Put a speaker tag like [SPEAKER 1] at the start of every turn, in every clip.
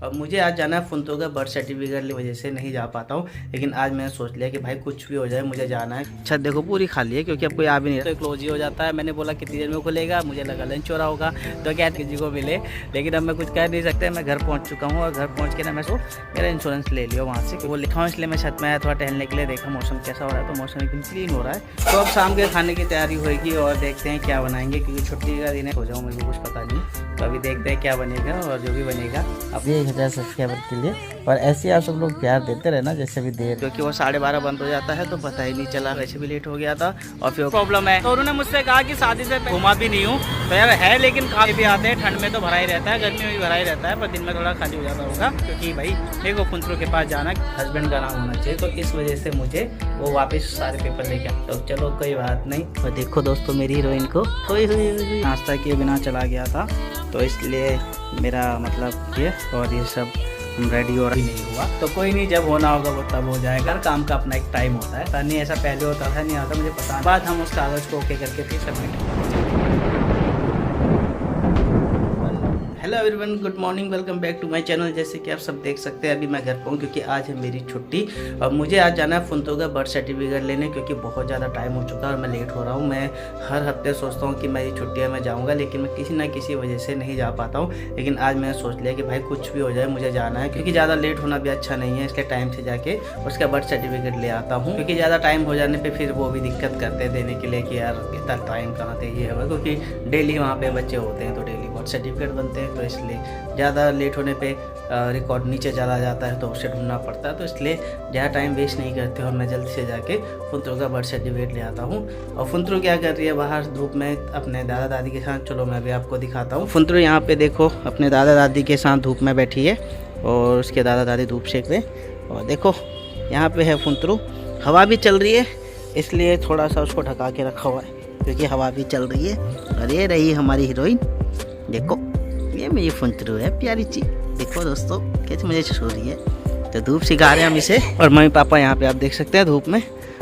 [SPEAKER 1] अब मुझे आज जाना है फुंतू का बर्थ सर्टिफिकेट की वजह से नहीं जा पाता हूँ, लेकिन आज मैंने सोच लिया कि भाई कुछ भी हो जाए मुझे जाना है। छत देखो पूरी खाली है क्योंकि अब कोई आ भी नहीं रहा, तो क्लोज ही हो जाता है। मैंने बोला कितनी देर में खुलेगा, मुझे लगा लंच हो रहा होगा तो क्या किसी को मिले, लेकिन अब मैं कुछ कर नहीं सकते। मैं घर पहुँच चुका हूँ और घर पहुँच के ना मैं मेरा इंश्योरेंस ले लिया वहाँ से, वो लिखा हूँ, इसलिए मैं छत में आया थोड़ा टहलने के लिए। देखा मौसम कैसा हो रहा है, तो मौसम एकदम क्लीन हो रहा है। तो अब शाम के खाने की तैयारी होगी और देखते हैं क्या बनाएंगे, क्योंकि छुट्टी का दिन है, हो जाऊँ मुझे कुछ पता नहीं। तो अभी देखते हैं क्या बनेगा और जो भी बनेगा
[SPEAKER 2] अब 1000 सब्सक्राइबर के लिए। और ऐसे आप सब लोग प्यार देते रहे ना, जैसे भी देर,
[SPEAKER 1] क्योंकि वो 12:30 बंद हो जाता है तो पता ही नहीं चला। वैसे भी लेट हो गया था और फिर प्रॉब्लम है। तो उन्होंने मुझसे कहा कि शादी से घुमा भी नहीं हूँ, तो यार है, लेकिन काफी भी आते हैं। ठंड में तो भरा ही रहता है, गर्मी में भी भरा ही रहता है, पर दिन में थोड़ा खाली हो जाता होगा, क्योंकि भाई मेरे को फुंतरू के पास जाना, हस्बैंड का नाम होना चाहिए, तो इस वजह से मुझे वो वापस सारे पेपर लेके आए। तो चलो कोई बात नहीं। और देखो दोस्तों मेरी हीरोइन को नाश्ता किए बिना चला गया था, तो इसलिए मेरा मतलब ये और ये सब रेडी और नहीं हुआ। तो कोई नहीं, जब होना होगा वो तब हो जाएगा। काम का अपना एक टाइम होता है, नहीं ऐसा पहले होता था, नहीं आता मुझे पता। बाद हम उस कागज़ को ओके करके फिर submit. Hello everyone, good morning, welcome back to my channel. जैसे कि आप सब देख सकते हैं अभी मैं घर पर हूँ, क्योंकि आज है मेरी छुट्टी और मुझे आज जाना है फुंतू का बर्थ सर्टिफिकेट लेने, क्योंकि बहुत ज़्यादा टाइम हो चुका है और मैं लेट हो रहा हूँ। मैं हर हफ्ते सोचता हूँ कि मेरी छुट्टी है मैं जाऊँगा, लेकिन मैं किसी ना किसी वजह से नहीं जा पाता हूँ। लेकिन आज मैंने सोच लिया कि भाई कुछ भी हो जाए मुझे जाना है, क्योंकि ज़्यादा लेट होना भी अच्छा नहीं है, इसलिए टाइम से जाके उसका बर्थ सर्टिफिकेट ले आता हूँ। क्योंकि ज़्यादा टाइम हो जाने पर फिर वो भी दिक्कत करते हैं देने के लिए कि यार इतना टाइम कहाँ थे ये है, क्योंकि डेली वहाँ पर बच्चे होते हैं तो डेली बर्थ सर्टिफिकेट बनते हैं, तो इसलिए ज़्यादा लेट होने पे रिकॉर्ड नीचे चला जाता है तो उसे ढूंढना पड़ता है। तो इसलिए ज़्यादा टाइम वेस्ट नहीं करते और मैं जल्दी से जाके फुंतरू का बर्थ सर्टिफिकेट ले आता हूँ। और फुंतरू क्या कर रही है बाहर धूप में अपने दादा दादी के साथ, चलो मैं भी आपको दिखाता हूँ। फुंतरू यहाँ पे देखो अपने दादा दादी के साथ धूप में बैठी है और उसके दादा दादी धूप सेक रहे हैं। और देखो यहाँ पे है फुंतरू, हवा भी चल रही है इसलिए थोड़ा सा उसको ढका के रखा हुआ है, क्योंकि हवा भी चल रही है। और ये रही हमारी हीरोइन, देखो ये मेरी फुंतरू है प्यारी ची। देखो दोस्तों कैसे मुझे छू रही है, तो धूप सिखा रहे हैं हम इसे। और मम्मी पापा यहाँ पे आप देख सकते हैं धूप में,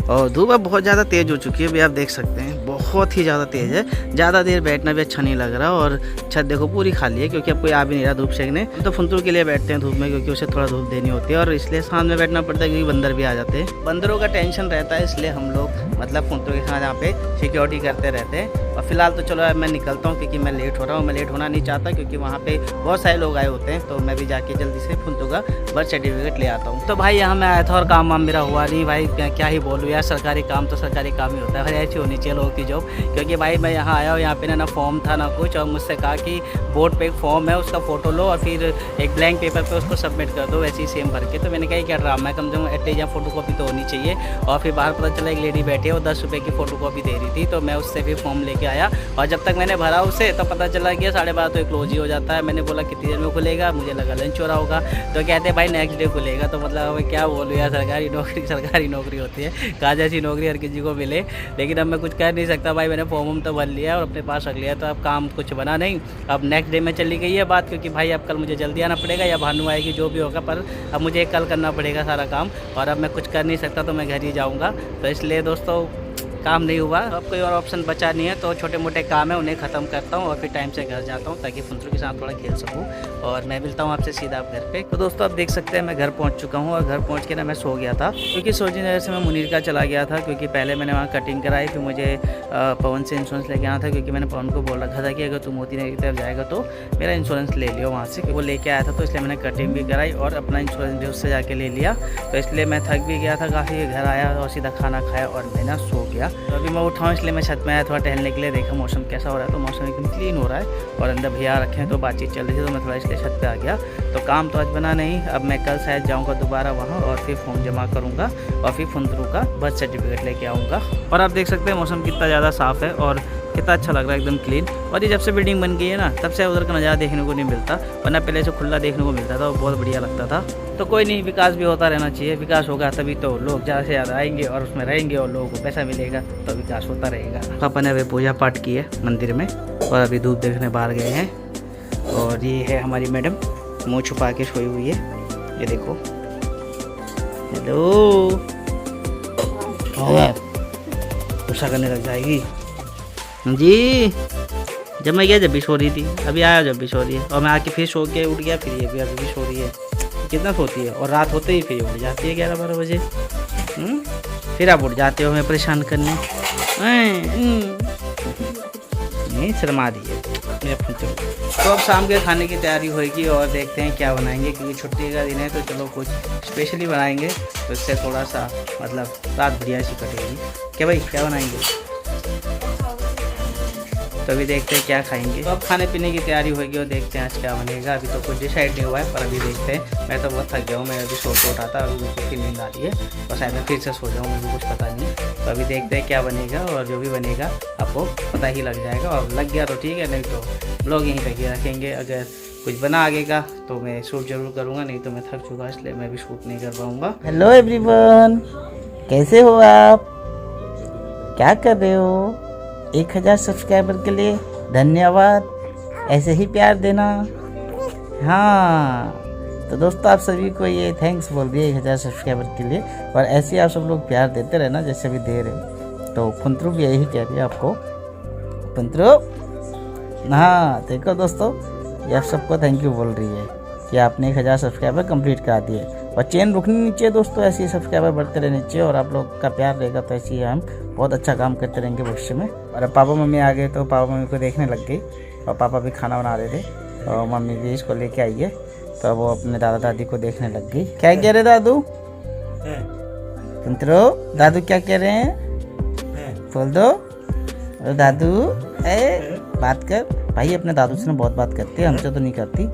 [SPEAKER 1] और धूप अब बहुत ज़्यादा तेज़ हो चुकी है, अभी आप देख सकते हैं बहुत ही ज़्यादा तेज़ है। ज़्यादा देर बैठना भी अच्छा नहीं लग रहा और छत देखो पूरी खाली है, क्योंकि अब कोई आ भी नहीं रहा धूप सेकने। तो फुंतरू के लिए बैठते हैं धूप में, क्योंकि उसे थोड़ा धूप देनी होती है और इसलिए साथ में बैठना पड़ता है, क्योंकि बंदर भी आ जाते हैं। बंदरों का टेंशन रहता है, इसलिए हम लोग मतलब फुंतरू के साथ यहाँ पे सिक्योरिटी करते रहते हैं। और फिलहाल तो चलो अब मैं निकलता हूँ, क्योंकि मैं लेट हो रहा हूँ। मैं लेट होना नहीं चाहता, क्योंकि वहाँ पे बहुत सारे लोग आए होते हैं, तो मैं भी जाके जल्दी से फुंतू का बर्थ सर्टिफिकेट ले आता हूँ। तो भाई यहाँ मैं आया था और काम वाम मेरा हुआ नहीं भाई, क्या ही बोलूँ यार, सरकारी काम तो सरकारी काम ही होता है, हर ऐसी होनी चाहिए लोगों की जॉब। क्योंकि भाई मैं यहाँ आया हूँ, यहाँ पे ना फॉर्म था ना कुछ, और मुझसे कहा कि बोर्ड पे एक फॉर्म है उसका फ़ोटो लो और फिर एक ब्लैंक पेपर पे उसको सबमिट कर दो वैसे ही सेम भर के। तो मैंने कहा क्या ड्रामा है, कम से कम एटलीस्ट यहाँ फोटो कॉपी तो होनी चाहिए। और फिर बाहर पता चला एक लेडी बैठी है, वो 10 रुपये की फ़ोटो कॉपी दे रही थी, तो मैं उससे भी फॉर्म लेके आया। और जब तक मैंने भरा उसे तो पता चला कि 12:30 तो क्लोज ही हो जाता है। मैंने बोला कितनी देर में खुलेगा, मुझे लगा लंच हो रहा होगा, तो कहते हैं भाई नेक्स्ट डे खुलेगा। तो मतलब मैं क्या बोलूँ यार, सरकारी नौकरी होती है, कहा जैसी नौकरी हर किसी को मिले, लेकिन अब मैं कुछ कर नहीं सकता भाई। मैंने फॉर्म तो भर लिया और अपने पास रख लिया, तो अब काम कुछ बना नहीं। अब नेक्स्ट डे में चली गई है बात, क्योंकि भाई अब कल मुझे जल्दी आना पड़ेगा या भानु आएगी जो भी होगा, पर अब मुझे कल करना पड़ेगा सारा काम और अब मैं कुछ कर नहीं सकता, तो मैं घर ही जाऊँगा। तो इसलिए दोस्तों काम नहीं हुआ, अब कोई और ऑप्शन बचा नहीं है, तो छोटे मोटे काम है उन्हें ख़त्म करता हूँ और फिर टाइम से घर जाता हूँ, ताकि फुंतरू के साथ थोड़ा खेल सकूँ। और मैं मिलता हूँ आपसे सीधा आप घर पे। तो दोस्तों आप देख सकते हैं मैं घर पहुँच चुका हूँ और घर पहुँच के ना मैं सो गया था, क्योंकि सोचने वजह से मैं मुनीर का चला गया था, क्योंकि पहले मैंने वहाँ कटिंग कराई, फिर मुझे पवन से इंश्योरेंस लेके आना था, क्योंकि मैंने पवन को बोल रखा था कि अगर तुम मोती नगर की तरफ जाएगा तो मेरा इंश्योरेंस ले लियो वहाँ से। वो लेके आया था, तो इसलिए मैंने कटिंग भी कराई और अपना इंश्योरेंस भी उससे जाके ले लिया। तो इसलिए मैं थक भी गया था काफ़ी, घर आया और सीधा खाना खाया और मैं ना सो गया। तो अभी मैं उठाऊँ इसलिए मैं छत में आया थोड़ा टहलने के लिए। देखा मौसम कैसा हो रहा है, तो मौसम एकदम क्लीन हो रहा है और अंदर भैया रखे हैं, तो बातचीत चल रही थी, तो मैं थोड़ा इसलिए छत पे आ गया। तो काम तो आज बना नहीं, अब मैं कल शायद जाऊंगा दोबारा वहाँ और फिर फॉर्म जमा करूँगा और फिर फुंतरू का बर्थ सर्टिफिकेट लेके आऊँगा। और आप देख सकते हैं मौसम कितना ज़्यादा साफ़ है और कितना अच्छा लग रहा है, एकदम क्लीन। और ये जब से बिल्डिंग बन गई है ना, तब से उधर का नज़ारा देखने को नहीं मिलता, वरना पहले से खुला देखने को मिलता था और बहुत बढ़िया लगता था। तो कोई नहीं, विकास भी होता रहना चाहिए, विकास होगा तभी तो लोग ज़्यादा से ज़्यादा आएंगे और उसमें रहेंगे और लोगों को पैसा मिलेगा, तो विकास होता रहेगा। पापा ने अभी पूजा पाठ की है मंदिर में और अभी धूप देखने बाहर गए हैं। और ये है हमारी मैडम, मुँह छुपा के सोई हुई है, ये देखो। हेलो, गुस्सा करने लग जाएगी जी। जब मैं गया जब भी सो रही थी, अभी आया जब भी सो रही है, और मैं आके फिर सो के उठ गया, फिर ये भी अभी भी सो रही है। कितना सोती है, और रात होते ही फिर उठ जाती है 11-12 बजे। फिर आप उठ जाते हो हमें परेशान करने। नहीं शर्मा दी है। तो अब शाम के खाने की तैयारी होगी और देखते हैं क्या बनाएंगे, क्योंकि छुट्टी का दिन है तो चलो कुछ स्पेशली बनाएंगे, तो इससे थोड़ा सा मतलब रात बढ़िया सी कटेगी। क्या भाई क्या बनाएंगे? तो अभी देखते हैं क्या खाएंगे। तो अब खाने पीने की तैयारी होगी और देखते हैं आज क्या बनेगा। अभी तो कुछ डिसाइड नहीं हुआ है, पर अभी देखते हैं। मैं तो बहुत थक गया हूँ, मैं अभी सो के उठा था, अभी मुझे फिर नींद आ रही है, और शायद मैं फिर से सो जाऊँ, मुझे कुछ पता नहीं। तो अभी देखते हैं क्या बनेगा, और जो भी बनेगा आपको पता ही लग जाएगा, और लग गया तो ठीक है, नहीं तो ब्लॉग यहीं तक ही रखेंगे। अगर कुछ बना आगेगा तो मैं शूट जरूर करूँगा, नहीं तो मैं थक चुका इसलिए मैं भी शूट नहीं कर पाऊँगा।
[SPEAKER 2] हेलो एवरीवन, कैसे हो आप? क्या कर रहे हो? 1000 सब्सक्राइबर के लिए धन्यवाद, ऐसे ही प्यार देना। हाँ तो दोस्तों आप सभी को ये थैंक्स बोल दिए 1000 सब्सक्राइबर के लिए, और ऐसे ही आप सब लोग प्यार देते रहना जैसे भी दे रहे। तो फुंतरू भी यही कह रही है आपको, फुंतरू। हाँ देखो दोस्तों, ये आप सबको थैंक यू बोल रही है कि आपने 1000 सब्सक्राइबर कंप्लीट करा दिए, और चेन रुकनी नहीं चाहिए दोस्तों, ऐसे ही सब्सक्राइबर बढ़ते रहने चाहिए, और आप लोग का प्यार रहेगा तो ऐसे ही हम बहुत अच्छा काम करते रहेंगे भविष्य में। और अब पापा मम्मी आ गए तो पापा मम्मी को देखने लग गई, और पापा भी खाना बना रहे थे, और मम्मी भी इसको लेके आई है, तो वो अपने दादा दादी को देखने लग गई। क्या कह रहे दादू? सुनते रहो, दादू क्या कह रहे हैं? बोल दो। अरे दादू बात कर भाई, अपने दादू से ना बहुत बात करती है, हमसे तो नहीं करती।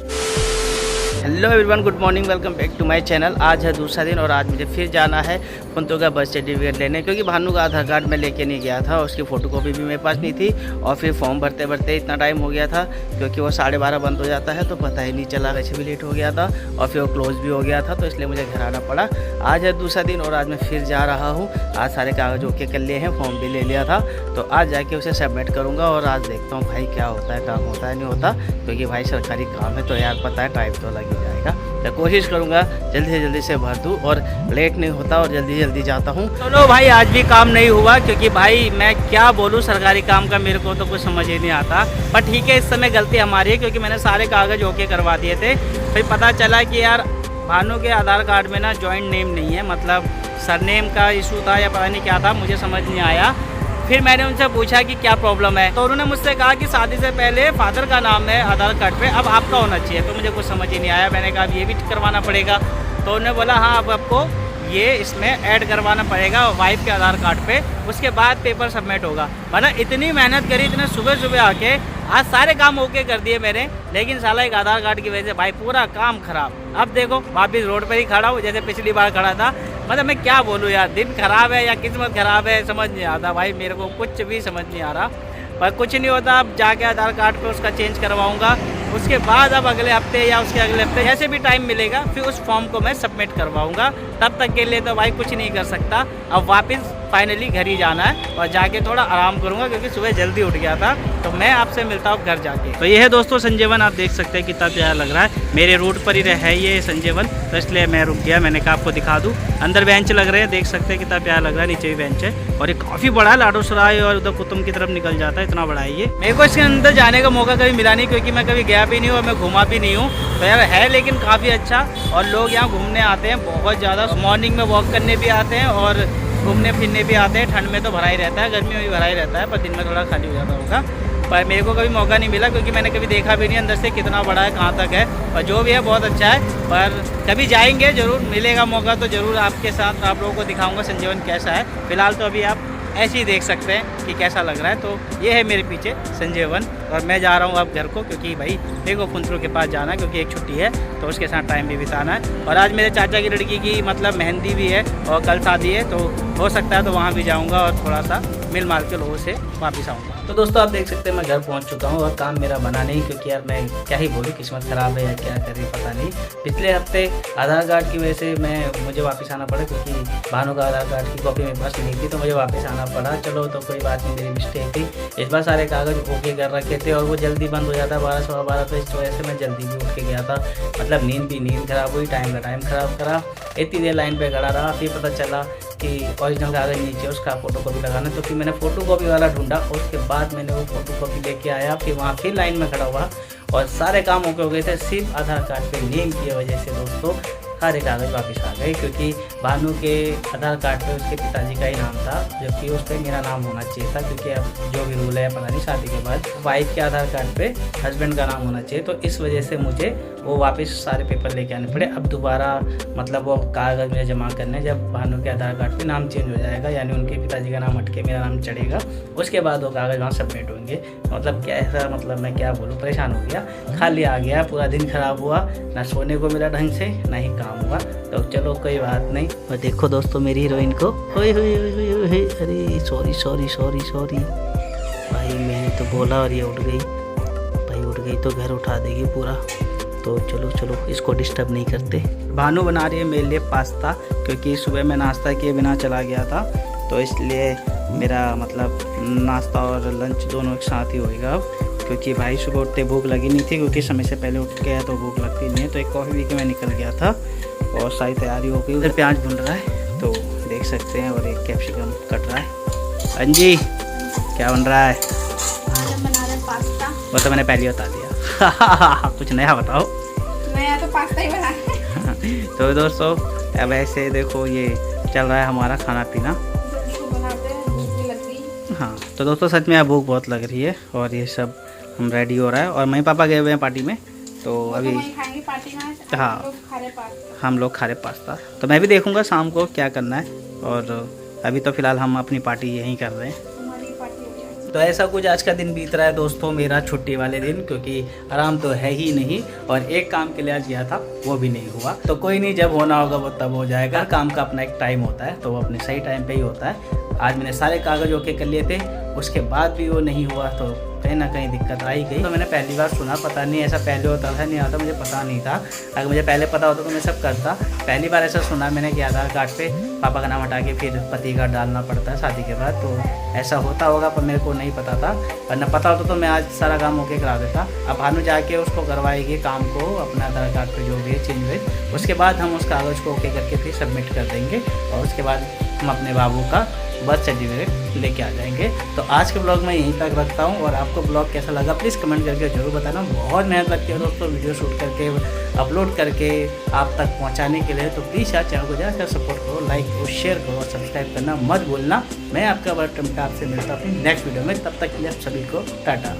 [SPEAKER 1] Hello everyone, good morning, welcome back to my channel. आज है दूसरा दिन और आज मुझे फिर जाना है फुंतू का बर्थ सर्टिफिकेट लेने, क्योंकि भानु का आधार कार्ड मैं लेके नहीं गया था, उसकी फ़ोटोकॉपी भी मेरे पास नहीं थी, और फिर फॉर्म भरते भरते इतना टाइम हो गया था, क्योंकि वो 12:30 बंद हो जाता है, तो पता ही नहीं चला, वैसे भी लेट हो गया था, और फिर वो क्लोज भी हो गया था, तो इसलिए मुझे घर आना पड़ा। आज है दूसरा दिन और आज मैं फिर जा रहा हूँ। आज सारे कागज़ ओके कर लिए हैं, फॉर्म भी ले लिया था, तो आज जाके उसे सबमिट करूँगा, और आज देखता हूँ भाई क्या होता है, काम होता है नहीं होता, क्योंकि भाई सरकारी काम है तो यार पता है टाइम तो लग ही जाएगा। तो कोशिश करूँगा जल्दी से भर दूँ, और लेट नहीं होता, और जल्दी जाता हूँ। चलो भाई आज भी काम नहीं हुआ, क्योंकि भाई मैं क्या बोलूँ, सरकारी काम का मेरे को तो कुछ समझ ही नहीं आता, पर ठीक है इस समय गलती हमारी है, क्योंकि मैंने सारे कागज़ ओके करवा दिए थे। फिर पता चला कि यार भानु के आधार कार्ड में ना जॉइंट नेम नहीं है, मतलब सरनेम का इशू था या पता नहीं क्या था, मुझे समझ नहीं आया। फिर मैंने उनसे पूछा कि क्या प्रॉब्लम है, तो उन्होंने मुझसे कहा कि शादी से पहले फादर का नाम है आधार कार्ड पे, अब आपका होना चाहिए। तो मुझे कुछ समझ ही नहीं आया, मैंने कहा अब ये भी करवाना पड़ेगा, तो उन्होंने बोला हाँ अब आपको ये इसमें ऐड करवाना पड़ेगा वाइफ के आधार कार्ड पे, उसके बाद पेपर सबमिट होगा। मतलब इतनी मेहनत करी, इतने सुबह आके आज सारे काम ओके कर दिए मैंने, लेकिन साला एक आधार कार्ड की वजह से भाई पूरा काम खराब। अब देखो वापिस रोड पर ही खड़ा हूँ जैसे पिछली बार खड़ा था। मतलब मैं क्या बोलूँ यार, दिन खराब है या किस्मत खराब है समझ नहीं आता भाई, मेरे को कुछ भी समझ नहीं आ रहा। पर कुछ नहीं होता, अब जाके आधार कार्ड पे उसका चेंज करवाऊंगा, उसके बाद अब अगले हफ्ते या उसके अगले हफ्ते जैसे भी टाइम मिलेगा फिर उस फॉर्म को मैं सबमिट करवाऊंगा। तब तक के लिए तो भाई कुछ नहीं कर सकता, अब वापस फाइनली घर ही जाना है, और जाके थोड़ा आराम करूंगा, क्योंकि सुबह जल्दी उठ गया था। तो मैं आपसे मिलता हूँ घर जाके। तो ये है दोस्तों संजीवन, आप देख सकते हैं कितना प्यारा लग रहा है, मेरे रूट पर ही है ये संजीवन, तो इसलिए मैं रुक गया, मैंने कहा आपको दिखा दूँ। अंदर बेंच लग रहे हैं, देख सकते हैं कितना प्यारा लग रहा है, नीचे भी बेंच है, और ये काफ़ी बड़ा है, लाडो सराय और उधर कुतुम की तरफ निकल जाता है, इतना बड़ा है ये। मेरे को इसके अंदर जाने का मौका कभी मिला नहीं, क्योंकि मैं कभी गया भी नहीं हूँ और मैं घूमा भी नहीं हूँ, तो यार है लेकिन काफ़ी अच्छा, और लोग यहाँ घूमने आते हैं बहुत ज़्यादा, मॉर्निंग में वॉक करने भी आते हैं और घूमने फिरने भी आते हैं। ठंड में तो भरा ही रहता है, गर्मी में भी भरा ही रहता है, पर दिन में थोड़ा खाली हो जाता होगा। पर मेरे को कभी मौका नहीं मिला, क्योंकि मैंने कभी देखा भी नहीं अंदर से कितना बड़ा है, कहाँ तक है, और जो भी है बहुत अच्छा है। पर कभी जाएंगे जरूर, मिलेगा मौका तो ज़रूर आपके साथ आप लोगों को दिखाऊंगा संजीवन कैसा है। फिलहाल तो अभी आप ऐसे ही देख सकते हैं कि कैसा लग रहा है। तो ये है मेरे पीछे संजीवन, और मैं जा रहा हूँ अब घर को, क्योंकि भाई मेरे को फुंतरू के पास जाना है, क्योंकि एक छुट्टी है तो उसके साथ टाइम भी बिताना है। और आज मेरे चाचा की लड़की की मतलब मेहंदी भी है, और कल शादी है, तो हो सकता है तो वहाँ भी जाऊँगा और थोड़ा सा मिल माल के लोगों से वापस आऊँगा। तो दोस्तों आप देख सकते हैं मैं घर पहुंच चुका हूं, और काम मेरा बना नहीं, क्योंकि यार मैं क्या ही बोलूं, किस्मत ख़राब है या क्या करें पता नहीं। पिछले हफ्ते आधार कार्ड की वजह से मुझे वापस आना पड़ा, क्योंकि भानु का आधार कार्ड की कॉपी मेरे पास नहीं थी, तो मुझे वापस आना पड़ा। चलो तो कोई बात नहीं, मेरी मिस्टेक थी। इस बार सारे कागज़ ओके कर रखे थे, और वो जल्दी बंद हो जाता 12-12:15, तो इस वजह से मैं जल्दी भी उठ के गया था। मतलब नींद खराब हुई, टाइम का टाइम खराब करा, इतनी देर लाइन पर खड़ा रहा, फिर पता चला कि ओरिजिनल कागज़ नीचे उसका फोटो कॉपी लगाना, तो फिर मैंने फ़ोटो कॉपी वाला ढूंढा, उसके बाद मैंने वो फ़ोटो कॉपी लेके आया, फिर वहाँ फिर लाइन में खड़ा हुआ और सारे काम ओके हो गए थे, सिर्फ आधार कार्ड पे नेम की वजह से दोस्तों सारे कागज़ वापस आ गए, क्योंकि भानु के आधार कार्ड पे उसके पिताजी का ही नाम था, जबकि उस पर मेरा नाम होना चाहिए था, क्योंकि अब जो भी रूल है पता नहीं, शादी के बाद वाइफ के आधार कार्ड पे हस्बैंड का नाम होना चाहिए। तो इस वजह से मुझे वो वापस सारे पेपर लेके आने पड़े। अब दोबारा मतलब वो कागज़ मुझे जमा करने, जब भानु के आधार कार्ड पे नाम चेंज हो जाएगा, यानी उनके पिताजी का नाम हट के मेरा नाम चढ़ेगा, उसके बाद वो कागज़ वहाँ सबमिट होंगे। मतलब क्या ऐसा, मतलब मैं क्या बोलूँ, परेशान हो गया, खाली आ गया, पूरा दिन ख़राब हुआ, ना सोने को मिला ढंग से, ना ही काम हुआ। तो चलो कोई बात नहीं। और देखो दोस्तों मेरी हीरोइन को, हुई अरे सॉरी सॉरी सॉरी सॉरी भाई, मैंने तो बोला और ये उठ गई भाई, उठ गई तो घर उठा देगी पूरा। तो चलो चलो इसको डिस्टर्ब नहीं करते। भानु बना रही है मेरे लिए पास्ता, क्योंकि सुबह मैं नाश्ता किए बिना चला गया था, तो इसलिए मेरा मतलब नाश्ता और लंच दोनों एक साथ ही होएगा अब, क्योंकि भाई सुबह उठते भूख लगी नहीं थी, क्योंकि समय से पहले उठ गया तो भूख लगती नहीं है। तो एक कॉफ़ी पी के मैं निकल गया था और सारी तैयारी हो गई। उधर प्याज भुन रहा है तो देख सकते हैं, और एक कैप्सिकम कट रहा है। अंजी क्या बन रहा है?
[SPEAKER 3] बना रहे पास्ता।
[SPEAKER 1] वो तो मैंने पहले ही बता दिया। कुछ नया बताओ।
[SPEAKER 3] नया तो पास्ता ही बना है।
[SPEAKER 1] तो दोस्तों अब ऐसे देखो ये चल रहा है हमारा खाना पीना। हाँ तो दोस्तों सच में भूख बहुत लग रही है, और ये सब हम रेडी हो रहा है, और मम्मी पापा गए हुए हैं पार्टी में, तो अभी
[SPEAKER 3] पार्टी में
[SPEAKER 1] हाँ हम लोग खा रहे पास्ता। तो मैं भी देखूंगा शाम को क्या करना है, और अभी तो फिलहाल हम अपनी पार्टी यहीं कर रहे हैं। तो ऐसा कुछ आज का दिन बीत रहा है दोस्तों, मेरा छुट्टी वाले दिन, क्योंकि आराम तो है ही नहीं, और एक काम के लिए आज गया था वो भी नहीं हुआ। तो कोई नहीं, जब होना होगा वो तब हो जाएगा। काम का अपना एक टाइम होता है, तो वो अपने सही टाइम पे ही होता है। आज मैंने सारे कागज़ ओके कर लिए थे, उसके बाद भी वो नहीं हुआ, तो कहीं ना कहीं दिक्कत आई गई। तो मैंने पहली बार सुना, पता नहीं ऐसा पहले होता था नहीं आता, मुझे पता नहीं था। अगर मुझे पहले पता होता तो मैं सब करता। पहली बार ऐसा सुना मैंने कि आधार कार्ड पे पापा का नाम हटा के फिर पति का डालना पड़ता है शादी के बाद, तो ऐसा होता होगा, पर मेरे को नहीं पता था। वरना पता होता तो मैं आज सारा काम ओके करा देता। अब भानु जाके उसको करवाएगी काम को, अपना आधार कार्ड पर जो भी है चेंज वेज, उसके बाद हम उस कागज़ को ओके करके फिर सबमिट कर देंगे, और उसके बाद हम अपने बाबू का बर्थ सर्टिफिकेट लेके आ जाएंगे। तो आज के ब्लॉग मैं यहीं तक रखता हूँ, और आपको ब्लॉग कैसा लगा प्लीज़ कमेंट करके ज़रूर बताना। बहुत मेहनत लगती है दोस्तों वीडियो शूट करके अपलोड करके आप तक पहुँचाने के लिए, तो प्लीज़ यार चैनल को ज़्यादा सपोर्ट करो, लाइक करो, शेयर करो, सब्सक्राइब करना मत भूलना। मैं आपका बर्थ आपसे मिलता हूँ नेक्स्ट वीडियो में, तब तक के लिए आप सभी को टाटा।